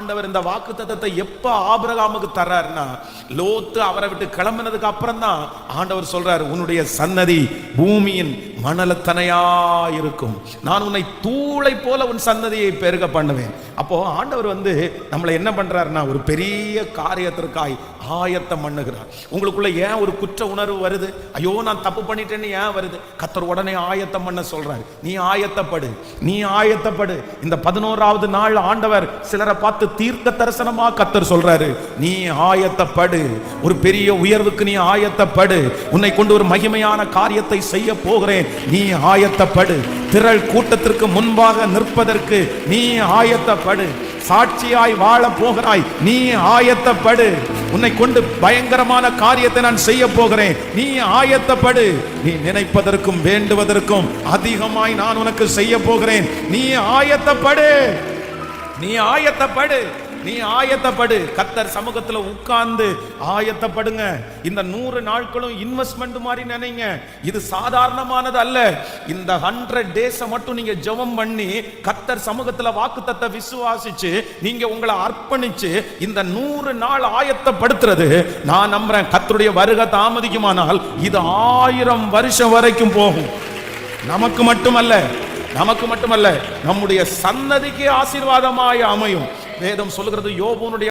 ஆண்டவர் இந்த வாக்குத்தத்தத்தை எப்ப ஆபிரகாமுக்கு தர்றாருன்னா, லோத்து அவரை விட்டு கிளம்பினதுக்கு அப்புறம் தான் ஆண்டவர் சொல்றாரு, உன்னுடைய சன்னதி பூமியின் மணலத்தனையா இருக்கும், நான் உன்னை தூளை போல உன் சன்னதியை பெருக பண்ணுவேன். அப்போ ஆண்டவர் நம்மளை என்ன பண்றாருன்னா, ஒரு பெரிய காரியத்திற்காய் ஆயத்தம் பண்ணுகிறார். உங்களுக்குள்ள ஏன் ஒரு குற்ற உணர்வு வருது? ஐயோ நான் தப்பு பண்ணிட்டேன்னு ஏன் வருது? கர்த்தர் உடனே ஆயத்தம் பண்ண சொல்றாரு. நீ ஆயத்தப்படு, நீ ஆயத்தப்படு. இந்த 11வது நாள் ஆண்டவர் சிலரை பார்த்து தீர்க்க தரிசனமா கர்த்தர் சொல்றாரு, நீ ஆயத்தப்படு, ஒரு பெரிய உயர்வுக்கு நீ ஆயத்தப்படு, உன்னை கொண்டு ஒரு மகிமையான காரியத்தை செய்ய போகிறேன், நீ ஆயத்தப்படு. திரள் கூட்டத்திற்கு முன்பாக நிற்பதற்கு நீ ஆயத்தப்படு, சாட்சியாய் வாழ போகிறாய், நீ ஆயத்தப்படு, உன்னை கொண்டு பயங்கரமான காரியத்தை நான் செய்ய போகிறேன், நீ ஆயத்தப்படு. நீ நினைப்பதற்கும் வேண்டுவதற்கும் அதிகமாய் நான் உனக்கு செய்ய போகிறேன், நீ ஆயத்தப்படு, நீ ஆயத்தப்படு, நீ ஆயத்தப்படு. கர்த்தர் சமூகத்துல உட்கார்ந்து ஆயத்தப்படுங்க. இந்த 100 நாட்களும் இன்வெஸ்ட்மெண்ட் மாதிரி நினைங்க. இது சாதாரணமானது அல்ல. இந்த 100 days மட்டும் நீங்க ஜெபம் பண்ணி கர்த்தர் சமூகத்துல வாக்குத்தத்தத்தை விசுவாசிச்சு நீங்க உங்களை அர்ப்பணிச்சு இந்த 100 நாள் ஆயத்தப்படுத்துறது, நான் நம்புறேன் கர்த்தருடைய வருகை தாமதிக்குமானால் இது 1000 வருஷம் வரைக்கும் போகும். நமக்கு மட்டுமல்ல, நம்முடைய சன்னதிக்கு ஆசீர்வாதமாய் அமையும். வேதம் சொல்லுகிறது, யோபுனுடைய